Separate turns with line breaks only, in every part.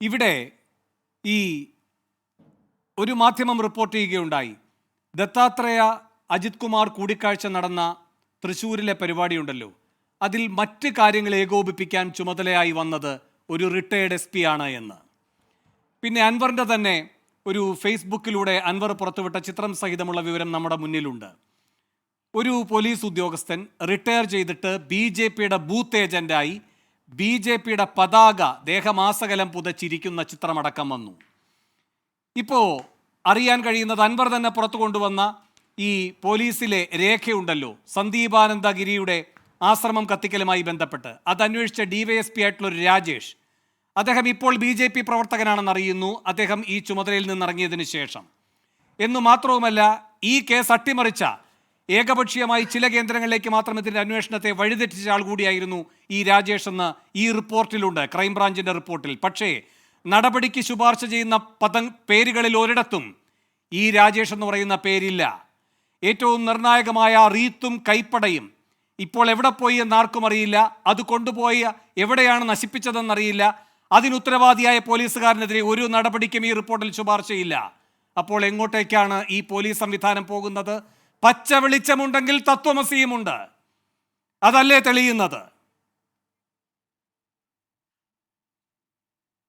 ഇവിടെ ഈ ഒരു മാധ്യമം റിപ്പോർട്ട് ചെയ്യുകയുണ്ടായി, ദത്താത്രേയ അജിത് കുമാർ കൂടിക്കാഴ്ച നടന്ന തൃശ്ശൂരിലെ പരിപാടിയുണ്ടല്ലോ, അതിൽ മറ്റ് കാര്യങ്ങൾ ഏകോപിപ്പിക്കാൻ ചുമതലയായി വന്നത് ഒരു റിട്ടയേർഡ് SP ആണ് എന്ന്. പിന്നെ അൻവറിൻ്റെ തന്നെ ഒരു ഫേസ്ബുക്കിലൂടെ അൻവർ പുറത്തുവിട്ട ചിത്രം സഹിതമുള്ള വിവരം നമ്മുടെ മുന്നിലുണ്ട്. ഒരു പോലീസ് ഉദ്യോഗസ്ഥൻ റിട്ടയർ ചെയ്തിട്ട് BJPയുടെ ബൂത്ത് ഏജന്റായി BJPയുടെ പതാക ദേഹമാസകലം പുതച്ചിരിക്കുന്ന ചിത്രമടക്കം വന്നു. ഇപ്പോൾ അറിയാൻ കഴിയുന്നത് അൻവർ തന്നെ പുറത്തു കൊണ്ടുവന്ന ഈ പോലീസിലെ രേഖയുണ്ടല്ലോ, സന്ദീപാനന്ദഗിരിയുടെ ആശ്രമം കത്തിക്കലുമായി ബന്ധപ്പെട്ട് അത് അന്വേഷിച്ച DYSP ആയിട്ടുള്ളൊരു രാജേഷ്, അദ്ദേഹം ഇപ്പോൾ BJP പ്രവർത്തകനാണെന്ന് അറിയുന്നു, അദ്ദേഹം ഈ ചുമതലയിൽ നിന്നിറങ്ങിയതിന് ശേഷം. എന്നു മാത്രവുമല്ല, ഈ കേസ് അട്ടിമറിച്ച, ഏകപക്ഷീയമായി ചില കേന്ദ്രങ്ങളിലേക്ക് മാത്രം ഇതിൻ്റെ അന്വേഷണത്തെ വഴിതെറ്റിച്ച ആൾ കൂടിയായിരുന്നു ഈ രാജേഷ് എന്ന് ഈ റിപ്പോർട്ടിലുണ്ട്, ക്രൈംബ്രാഞ്ചിൻ്റെ റിപ്പോർട്ടിൽ. പക്ഷേ നടപടിക്ക് ശുപാർശ ചെയ്യുന്ന പേരുകളിൽ ഒരിടത്തും ഈ രാജേഷ് എന്ന് പറയുന്ന പേരില്ല. ഏറ്റവും നിർണായകമായ റീത്തും കൈപ്പടയും ഇപ്പോൾ എവിടെ പോയി എന്നാർക്കും അറിയില്ല. അത് കൊണ്ടുപോയി എവിടെയാണ് നശിപ്പിച്ചതെന്നറിയില്ല. അതിനുത്തരവാദിയായ പോലീസുകാരനെതിരെ ഒരു നടപടിക്കും ഈ റിപ്പോർട്ടിൽ ശുപാർശയില്ല. അപ്പോൾ എങ്ങോട്ടേക്കാണ് ഈ പോലീസ് സംവിധാനം പോകുന്നത്? പച്ച വെളിച്ചമുണ്ടെങ്കിൽ തത്വമസിയുമുണ്ട്, അതല്ലേ തെളിയുന്നത്?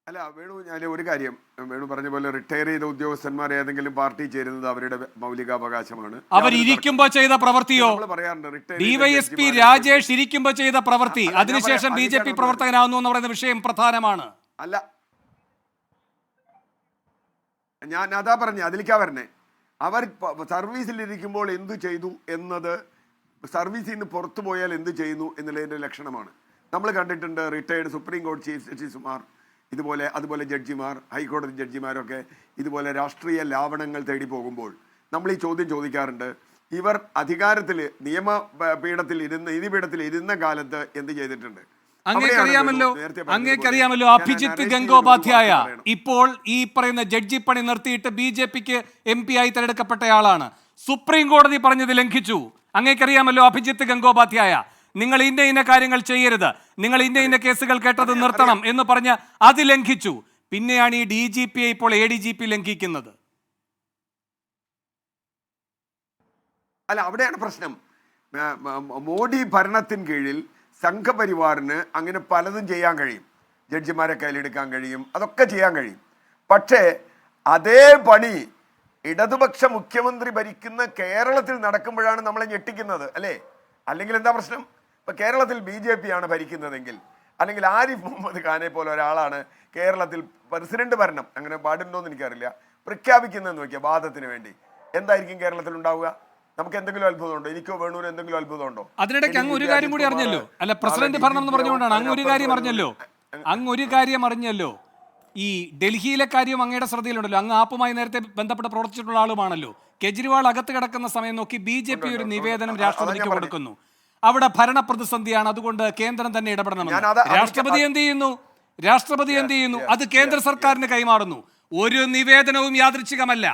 അല്ല വേണു, ഞാൻ ഒരു കാര്യം, വേണു പറഞ്ഞ പോലെ റിട്ടയർ ചെയ്ത ഉദ്യോഗസ്ഥന്മാർ ഏതെങ്കിലും പാർട്ടി ചേരുന്നത് അവരുടെ മൗലികാവകാശമാണ്.
അവരിയ്ക്കുമ്പോ ചെയ്ത പ്രവൃത്തിയോ, DYSP രാജേഷ് ഇരിക്കുമ്പോ ചെയ്ത പ്രവൃത്തി, അതിനുശേഷം BJP പ്രവർത്തകനാവുന്നു എന്ന് പറയുന്ന വിഷയം പ്രധാനമാണ്.
അല്ല, ഞാൻ അതാ പറഞ്ഞേ, അതിലേക്കാ വരണേ. അവർ സർവീസിലിരിക്കുമ്പോൾ എന്തു ചെയ്തു എന്നത്, സർവീസിൽ നിന്ന് പുറത്തു പോയാൽ എന്ത് ചെയ്യുന്നു എന്നുള്ളതിൻ്റെ ലക്ഷണമാണ്. നമ്മൾ കണ്ടിട്ടുണ്ട് റിട്ടയർഡ് സുപ്രീം കോടതി ചീഫ് ജസ്റ്റിസുമാർ, അതുപോലെ ജഡ്ജിമാർ, ഹൈക്കോടതി ജഡ്ജിമാരൊക്കെ ഇതുപോലെ രാഷ്ട്രീയ ലാവണങ്ങൾ തേടി പോകുമ്പോൾ നമ്മൾ ഈ ചോദ്യം ചോദിക്കാറുണ്ട്, ഇവർ അധികാരത്തിൽ നിയമപീഠത്തിൽ ഇരുന്ന കാലത്ത് എന്ത് ചെയ്തിട്ടുണ്ട്?
അങ്ങേക്കറിയാമല്ലോ അഭിജിത്ത് ഗംഗോപാധ്യായ ഇപ്പോൾ ഈ പറയുന്ന ജഡ്ജി പണി നിർത്തിയിട്ട് BJPക്ക് MP ആയി തിരഞ്ഞെടുക്കപ്പെട്ടയാളാണ്. സുപ്രീം കോടതി പറഞ്ഞത് ലംഘിച്ചു. അങ്ങേക്കറിയാമല്ലോ അഭിജിത്ത് ഗംഗോപാധ്യായ, നിങ്ങൾ ഇന്ന കാര്യങ്ങൾ ചെയ്യരുത്, നിങ്ങൾ ഇന്ന കേസുകൾ കേട്ടത് നിർത്തണം എന്ന് പറഞ്ഞ് അത് ലംഘിച്ചു. പിന്നെയാണ് ഈ DGP ഇപ്പോൾ ADGP ലംഘിക്കുന്നത്.
അല്ല, അവിടെയാണ് പ്രശ്നം. മോഡി ഭരണത്തിന് കീഴിൽ സംഘപരിവാറിന് അങ്ങനെ പലതും ചെയ്യാൻ കഴിയും. ജഡ്ജിമാരെ കയ്യിലെടുക്കാൻ കഴിയും, അതൊക്കെ ചെയ്യാൻ കഴിയും. പക്ഷേ അതേ പണി ഇടതുപക്ഷ മുഖ്യമന്ത്രി ഭരിക്കുന്ന കേരളത്തിൽ നടക്കുമ്പോഴാണ് നമ്മളെ ഞെട്ടിക്കുന്നത്, അല്ലേ? അല്ലെങ്കിൽ എന്താ പ്രശ്നം? ഇപ്പൊ കേരളത്തിൽ BJP ആണ് ഭരിക്കുന്നതെങ്കിൽ, അല്ലെങ്കിൽ ആരിഫ് മുഹമ്മദ് ഖാനെ പോലെ ഒരാളാണ് കേരളത്തിൽ പ്രസിഡന്റ് ഭരണം, അങ്ങനെ പാടുണ്ടോന്ന് എനിക്കറിയില്ല, പ്രഖ്യാപിക്കുന്നതെന്ന് നോക്കിയാൽ വാദത്തിന് വേണ്ടി, എന്തായിരിക്കും കേരളത്തിൽ ഉണ്ടാവുക? നമുക്ക് എന്തെങ്കിലും അത്ഭുതമുണ്ടോ? എനിക്കോ വേണൂരോ എന്തെങ്കിലും അത്ഭുതമുണ്ടോ?
അതിനിടയ്ക്ക് അങ്ങ് ഒരു കാര്യം കൂടി അറിഞ്ഞല്ലോ, അല്ല പ്രസിഡന്റ് ഭരണം എന്ന് പറഞ്ഞുകൊണ്ടാണ് അങ്ങ് ഒരു കാര്യം അറിഞ്ഞല്ലോ, ഈ ഡൽഹിയിലെ കാര്യം അങ്ങയുടെ ശ്രദ്ധയിലുണ്ടല്ലോ. അങ്ങ് ആപ്പുമായി നേരത്തെ ബന്ധപ്പെട്ട് പ്രവർത്തിച്ചിട്ടുള്ള ആളുമാണല്ലോ. കെജ്രിവാൾ അകത്ത് കിടക്കുന്ന സമയം നോക്കി BJP ഒരു നിവേദനം രാഷ്ട്രപതിക്ക് കൊടുക്കുന്നു. അവിടെ ഭരണ പ്രതിസന്ധിയാണ്, അതുകൊണ്ട് കേന്ദ്രം തന്നെ ഇടപെടണമെന്ന്. രാഷ്ട്രപതി എന്ത് ചെയ്യുന്നു? അത് കേന്ദ്ര സർക്കാരിന് കൈമാറുന്നു. ഒരു നിവേദനവും യാദൃച്ഛികമല്ല.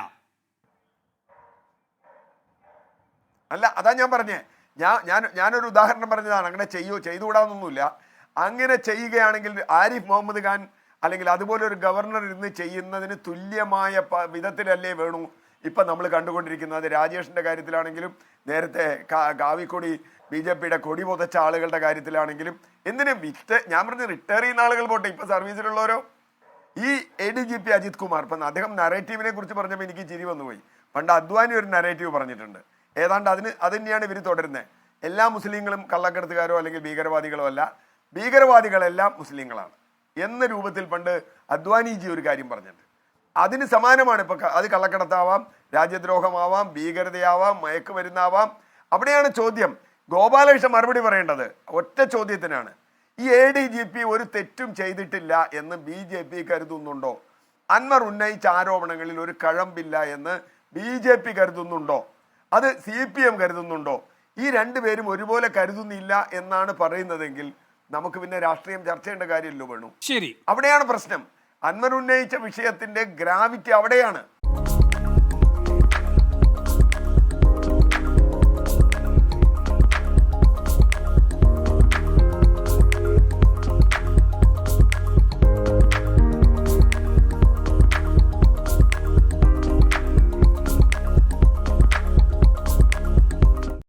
അല്ല, അതാ ഞാൻ പറഞ്ഞേ, ഞാനൊരു ഉദാഹരണം പറഞ്ഞതാണ്. അങ്ങനെ ചെയ്തുകൂടാന്നൊന്നുമില്ല. അങ്ങനെ ചെയ്യുകയാണെങ്കിൽ ആരിഫ് മുഹമ്മദ് ഖാൻ അല്ലെങ്കിൽ അതുപോലെ ഒരു ഗവർണർ ഇരുന്ന് ചെയ്യുന്നതിന് തുല്യമായ വിധത്തിലല്ലേ വേണു ഇപ്പൊ നമ്മൾ കണ്ടുകൊണ്ടിരിക്കുന്നത്. രാജേഷിന്റെ കാര്യത്തിലാണെങ്കിലും, നേരത്തെ കാവിക്കൊടി BJPയുടെ കൊടി പൊതച്ച ആളുകളുടെ കാര്യത്തിലാണെങ്കിലും, ഞാൻ പറഞ്ഞ റിട്ടയർ ചെയ്യുന്ന ആളുകൾ പോട്ടെ, ഇപ്പൊ സർവീസിലുള്ളവരോ. ഈ ADGP അജിത് കുമാർ, ഇപ്പം അദ്ദേഹം നറേറ്റീവിനെ കുറിച്ച് പറഞ്ഞപ്പോൾ എനിക്ക് ചിരി വന്നുപോയി. പണ്ട് അദ്വാനി ഒരു നറേറ്റീവ് പറഞ്ഞിട്ടുണ്ട്, ഏതാണ്ട് അത് തന്നെയാണ് ഇവർ തുടരുന്നത്. എല്ലാ മുസ്ലിങ്ങളും കള്ളക്കടത്തുകാരോ അല്ലെങ്കിൽ ഭീകരവാദികളോ അല്ല, ഭീകരവാദികളെല്ലാം മുസ്ലിങ്ങളാണ് എന്ന രൂപത്തിൽ പണ്ട് അദ്വാനിജി ഒരു കാര്യം പറഞ്ഞിട്ടുണ്ട്. അതിന് സമാനമാണ് ഇപ്പൊ. അത് കള്ളക്കടത്താവാം, രാജ്യദ്രോഹമാവാം, ഭീകരതയാവാം, മയക്കുമരുന്നാവാം. അവിടെയാണ് ചോദ്യം. ഗോപാലകൃഷ്ണൻ മറുപടി പറയേണ്ടത് ഒറ്റ ചോദ്യത്തിനാണ്. ഈ ADGP ഒരു തെറ്റും ചെയ്തിട്ടില്ല എന്ന് BJP കരുതുന്നുണ്ടോ? അൻവർ ഉന്നയിച്ച ആരോപണങ്ങളിൽ ഒരു കഴമ്പില്ല എന്ന് BJP കരുതുന്നുണ്ടോ? അത് CPM കരുതുന്നുണ്ടോ? ഈ രണ്ടുപേരും ഒരുപോലെ കരുതുന്നില്ല എന്നാണ് പറയുന്നതെങ്കിൽ നമുക്ക് പിന്നെ രാഷ്ട്രീയം ചർച്ച ചെയ്യേണ്ട കാര്യമല്ലോ വേണു.
ശരി,
അവിടെയാണ് പ്രശ്നം. അൻവർ ഉന്നയിച്ച വിഷയത്തിന്റെ ഗ്രാവിറ്റി അവിടെയാണ്.